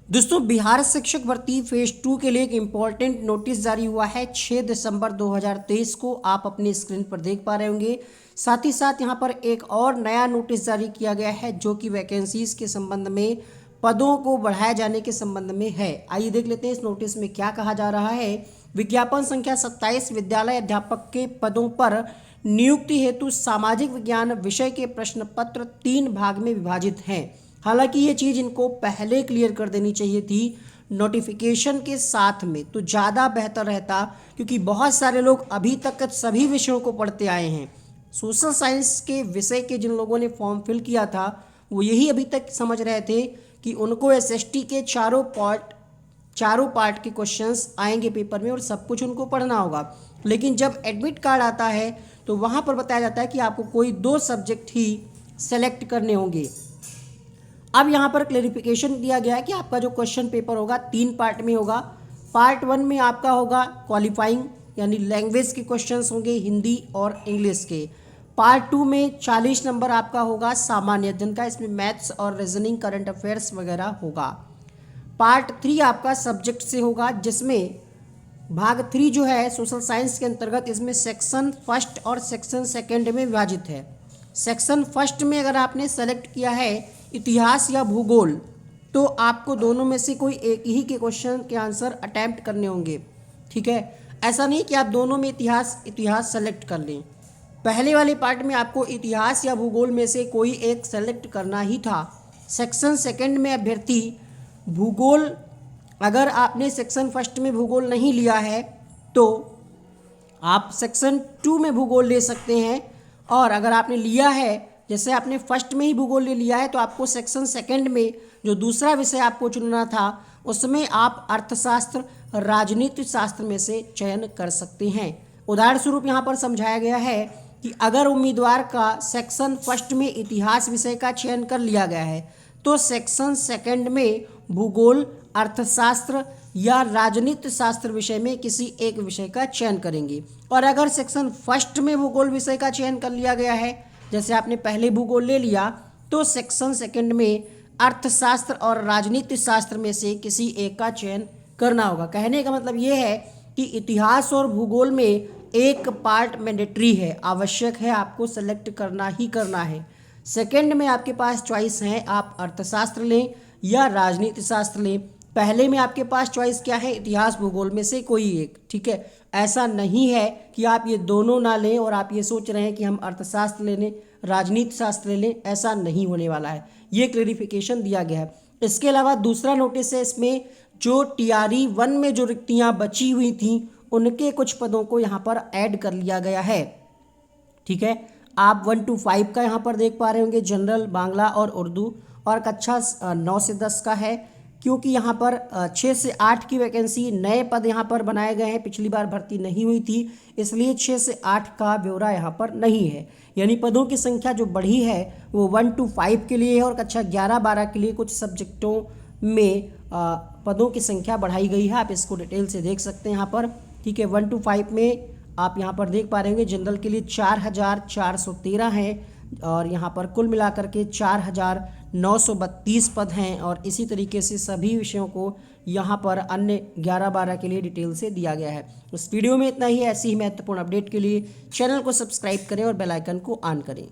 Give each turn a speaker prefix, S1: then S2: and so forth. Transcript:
S1: दोस्तों, बिहार शिक्षक भर्ती फेज 2 के लिए एक इम्पॉर्टेंट नोटिस जारी हुआ है 6 दिसंबर 2023 को। आप अपनी स्क्रीन पर देख पा रहे होंगे। साथ ही साथ यहाँ पर एक और नया नोटिस जारी किया गया है जो कि वैकेंसीज के संबंध में, पदों को बढ़ाए जाने के संबंध में है। आइए देख लेते हैं इस नोटिस में क्या कहा जा रहा है। विज्ञापन संख्या 27 विद्यालय अध्यापक के पदों पर नियुक्ति हेतु सामाजिक विज्ञान विषय के प्रश्न पत्र 3 भाग में विभाजित हैं। हालांकि ये चीज़ इनको पहले क्लियर कर देनी चाहिए थी नोटिफिकेशन के साथ में, तो ज़्यादा बेहतर रहता, क्योंकि बहुत सारे लोग अभी तक सभी विषयों को पढ़ते आए हैं। सोशल साइंस के विषय के जिन लोगों ने फॉर्म फिल किया था वो यही अभी तक समझ रहे थे कि उनको एसएसटी के चारों पार्ट के क्वेश्चंस आएंगे पेपर में और सब कुछ उनको पढ़ना होगा। लेकिन जब एडमिट कार्ड आता है तो वहाँ पर बताया जाता है कि आपको कोई 2 सब्जेक्ट ही सेलेक्ट करने होंगे। अब यहाँ पर क्लेरिफिकेशन दिया गया है कि आपका जो क्वेश्चन पेपर होगा 3 पार्ट में होगा। पार्ट 1 में आपका होगा क्वालिफाइंग यानी लैंग्वेज के क्वेश्चंस होंगे, हिंदी और इंग्लिश के। पार्ट 2 में 40 नंबर आपका होगा सामान्य अध्ययन का, इसमें मैथ्स और रीजनिंग, करंट अफेयर्स वगैरह होगा। पार्ट 3 आपका सब्जेक्ट से होगा, जिसमें भाग 3 जो है सोशल साइंस के अंतर्गत, इसमें सेक्शन फर्स्ट और सेक्शन सेकेंड में विभाजित है। सेक्शन फर्स्ट में अगर आपने सेलेक्ट किया है इतिहास या भूगोल, तो आपको दोनों में से कोई एक ही के क्वेश्चन के आंसर अटैम्प्ट करने होंगे। ठीक है, ऐसा नहीं कि आप दोनों में इतिहास सेलेक्ट कर लें। पहले वाले पार्ट में आपको इतिहास या भूगोल में से कोई एक सेलेक्ट करना ही था। सेक्शन सेकंड में अभ्यर्थी भूगोल, अगर आपने सेक्शन फर्स्ट में भूगोल नहीं लिया है तो आप सेक्शन 2 में भूगोल ले सकते हैं, और अगर आपने लिया है, जैसे आपने फर्स्ट में ही भूगोल ले लिया है, तो आपको सेक्शन सेकंड में जो दूसरा विषय आपको चुनना था उसमें आप अर्थशास्त्र, राजनीति शास्त्र में से चयन कर सकते हैं। उदाहरण स्वरूप यहाँ पर समझाया गया है कि अगर उम्मीदवार का सेक्शन फर्स्ट में इतिहास विषय का चयन कर लिया गया है तो सेक्शन सेकंड में भूगोल, अर्थशास्त्र या राजनीति शास्त्र विषय में किसी एक विषय का चयन करेंगे। और अगर सेक्शन फर्स्ट में भूगोल विषय का चयन कर लिया गया है, जैसे आपने पहले भूगोल ले लिया, तो सेक्शन सेकंड में अर्थशास्त्र और राजनीति शास्त्र में से किसी एक का चयन करना होगा। कहने का मतलब ये है कि इतिहास और भूगोल में एक पार्ट मैंडेटरी है, आवश्यक है, आपको सेलेक्ट करना ही करना है। सेकंड में आपके पास चॉइस है, आप अर्थशास्त्र लें या राजनीति शास्त्र लें। पहले में आपके पास चॉइस क्या है, इतिहास भूगोल में से कोई एक। ठीक है, ऐसा नहीं है कि आप ये दोनों ना लें और आप ये सोच रहे हैं कि हम अर्थशास्त्र ले लें, राजनीति शास्त्र ले लें, ऐसा नहीं होने वाला है। ये क्लेरिफिकेशन दिया गया है। इसके अलावा दूसरा नोटिस है, इसमें जो TRE 1 में जो रिक्तियाँ बची हुई थी उनके कुछ पदों को यहाँ पर ऐड कर लिया गया है। ठीक है, आप 1 to 5 का यहाँ पर देख पा रहे होंगे, जनरल, बांग्ला और उर्दू, और कक्षा 9 से 10 का है। क्योंकि यहाँ पर 6 से 8 की वैकेंसी, नए पद यहाँ पर बनाए गए हैं, पिछली बार भर्ती नहीं हुई थी, इसलिए 6 से 8 का ब्यौरा यहाँ पर नहीं है। यानी पदों की संख्या जो बढ़ी है वो 1 to 5 के लिए है, और कक्षा 11-12 के लिए कुछ सब्जेक्टों में पदों की संख्या बढ़ाई गई है। आप इसको डिटेल से देख सकते हैं यहाँ पर। ठीक है, 1 to 5 में आप यहाँ पर देख पा रहे होंगे, जनरल के लिए 4413 हैं, और यहाँ पर कुल मिलाकर के 4932 पद हैं, और इसी तरीके से सभी विषयों को यहाँ पर अन्य 11-12 के लिए डिटेल से दिया गया है। इस वीडियो में इतना ही। ऐसी ही महत्वपूर्ण अपडेट के लिए चैनल को सब्सक्राइब करें और बेल आइकन को ऑन करें।